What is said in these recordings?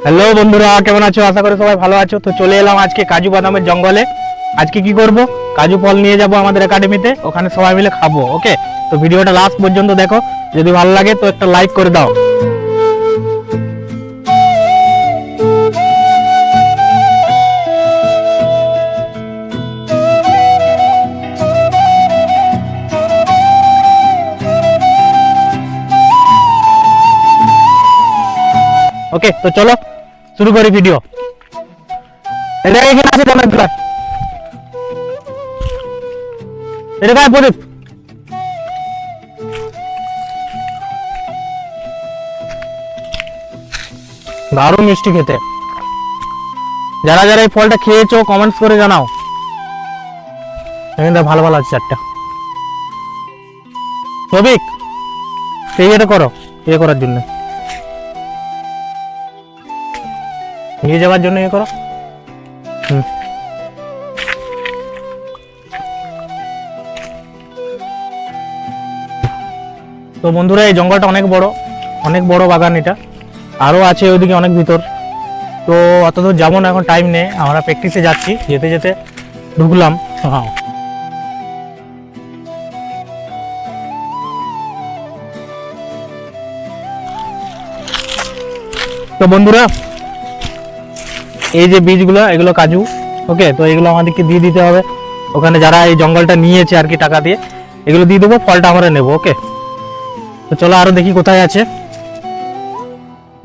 Hello বন্ধুরা, কেমন আছো? আশা করি সবাই ভালো আছো। তো চলে এলাম আজকে কাজু বাদামের জঙ্গলে। আজকে কি করব, কাজু ফল নিয়ে যাব আমাদের একাডেমিতে, ওখানে সবাই মিলে খাবো। ওকে, তো ভিডিওটা লাস্ট পর্যন্ত দেখো। যদি ভালো লাগে তো একটা লাইক করে দাও। ওকে, তো চলো শুরু করি ভিডিও। এটা এখানে আছে তো অনেকগুলো। এটা কার প্রদীপ? দারুণ মিষ্টি খেতে। যারা যারা এই ফলটা খেয়েছো কমেন্টস করে জানাও। এখানে ভালো ভালো আছে চারটা। সবিক সেই এটা করো, ইয়ে করার জন্য, নিয়ে যাওয়ার জন্য ইয়ে করো। তো বন্ধুরা, এই জঙ্গলটা অনেক বড় বাগান। এটা আরো আছে ওইদিকে অনেক ভিতর। তো অত দূর যাবো না, এখন টাইম নেই। আমরা প্র্যাকটিসে যাচ্ছি, যেতে যেতে ঢুকলাম। হ্যাঁ, তো বন্ধুরা, এই যে বীজগুলো, এগুলো কাজু। ওকে, তো এগুলো আমাদেরকে দিয়ে দিতে হবে ওখানে, যারা এই জঙ্গলটা নিয়েছে আর কি, টাকা দিয়ে এগুলো দিয়ে দেবো। ফলটা আমরা নেবো। ওকে, তো চলো আরো দেখি কোথায় আছে।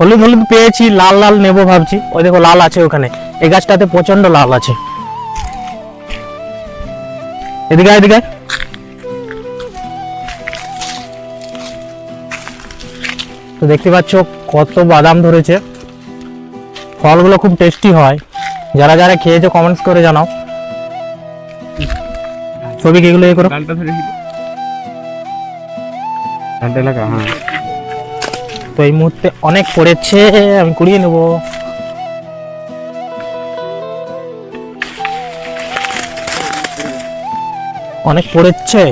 হলুদ হলুদ পেয়েছি, লাল লাল নেবো ভাবছি। ওই দেখো লাল আছে ওখানে, এই গাছটাতে প্রচন্ড লাল আছে। এদিকে এদিকে তো দেখতে পাচ্ছ কত বাদাম ধরেছে। ফলগুলো খুব টেস্টি হয়। যারা যারা খেয়েছো কমেন্টস করে জানাও। ছবি এগুলো এ করো। তো এই মুহূর্তে অনেক পড়েছে, আমি কুড়িয়ে নেব। অনেক পড়েছে।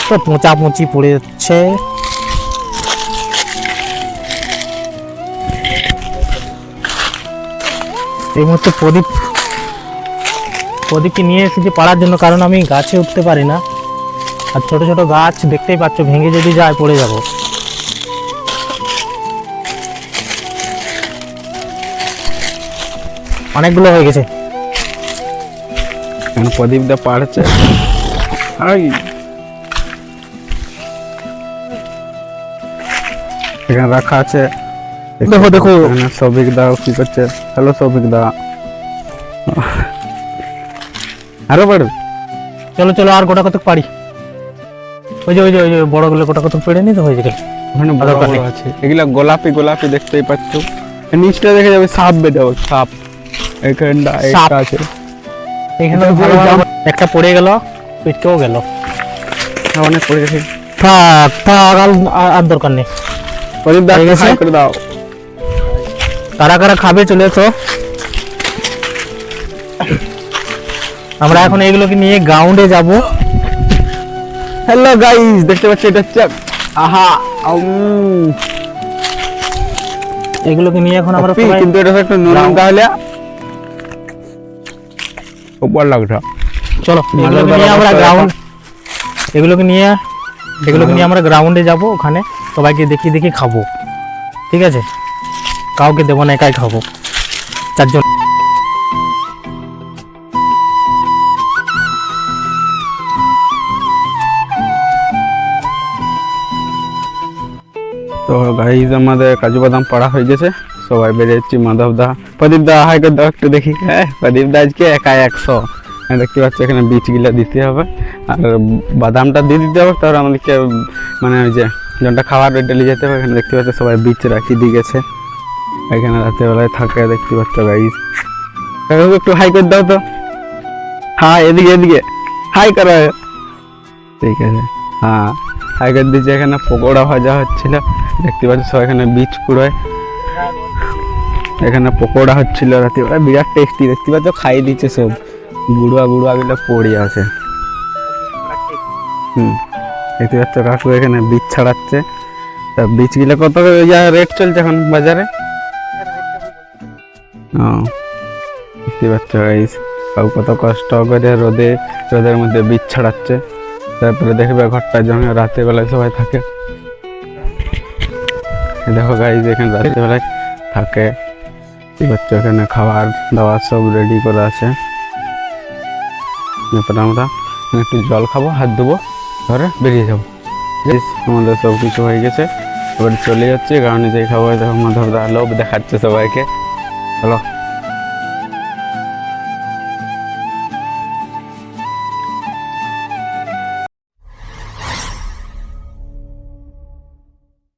তো পোঁচা পুঁচি পড়ে যাচ্ছে। এই মুহূর্তে প্রদীপকে নিয়ে এসেছি পাড়ার জন্য, কারণ আমি গাছে উঠতে পারি না। আর ছোট ছোট গাছ দেখতেই পাচ্ছ, ভেঙে যদি যায় পড়ে যাব। অনেকগুলো হয়ে গেছে। প্রদীপ দা পাড়ছে। এখানে রাখা আছে। দেখো দেখো, সৌভিক দা কি করছে। হ্যালো সৌভিক দা, আরো পারো। চলো চলো, আর গোটা কতক পারি। ওই যে বড়গুলো গোটা কতক পেড়ে নি তো হয়ে যাবে। ওখানে বড় বড় আছে, এগুলা গোলাপি গোলাপি দেখতেই পাচ্ছ। নিচটা দেখে যাবে সাপ বেঁধে যাবে, সাপ। এখানটা একটা আছে, এখানে একটা পড়ে গেল, পিটকেও গেল। অনেক পড়ে গেছে। থাক থাক, আর দরকার নেই। প্রদীপ দা হাই করে দাও। কারা কারা খাবে চলে এসো। আমরা এখন এইগুলোকে নিয়ে গ্রাউন্ডে যাব। হ্যালো গাইস, দেখতে পাচ্ছ এটা হচ্ছে আহা এগুলোকে নিয়ে এখন আমরা কিন্তু এটা একটা নুন তাহলে উপর লাগটা। চলো এগুলোকে নিয়ে আমরা গ্রাউন্ডে যাব। ওখানে সবাইকে দেখি খাবো। ঠিক আছে, কাউকে দেবো না, একাই খাবো চারজন। তো গাইস, আমাদের কাজু বাদাম পাড়া হয়ে গেছে, সবাই বেরিয়েছি। মাধব দা, প্রদীপ দা হাই করে দাও একটু দেখি। হ্যাঁ, প্রদীপ দা আজকে একা 100। দেখতে পাচ্ছ এখানে বীজগুলা দিতে হবে, আর বাদামটা দিয়ে দিতে হবে। তারপর আমাদেরকে মানে ওই যে জনটা খাবার ওইটা নিয়ে যেতে হবে। এখানে দেখতে পাচ্ছ সবাই বীজ রাখি দিয়ে গেছে। এখানে রাতেরবেলায় থাকে, দেখতে পাচ্ছ গাইস। একটু হাই করে দাও তো। হ্যাঁ, এদিকে হাই করো। ঠিক আছে, হ্যাঁ হাই করে দিয়েছে। এখানে পকোড়া ভাজা হচ্ছিল, দেখতে পাচ্ছ সবাই এখানে বীজ কুড়োয়। এখানে পকোড়া হচ্ছিল রাতেরবেলা, বিরাট টেস্টি। দেখতে পাচ্ছ খাইয়ে দিচ্ছে সব, গুঁড়া গুলো পড়ে আছে। দেখতে পাচ্ছ কাকু এখানে বীজ ছাড়াচ্ছে। তা বীজগুলো কত রেট চলছে এখন বাজারে? ও দেখতে পাচ্ছ গাইস, কাকু কত কষ্ট করে রোদের মধ্যে বীজ ছাড়াচ্ছে। তারপরে দেখবে ঘরটা জমে রাতের বেলায় সবাই থাকে। দেখো গাইস এখানে রাতের বেলায় থাকে। দেখতে পাচ্ছ এখানে খাবার দাবার সব রেডি করা আছে। এরপরে আমরা একটু জল খাবো, হাত ধোবো, ধরে বেরিয়ে যাবো। আমাদের সব কিছু হয়ে গেছে, এবার চলে যাচ্ছে। কারণ যে খাবো দেখো মাধবদা লোভ দেখাচ্ছে সবাইকে। হলো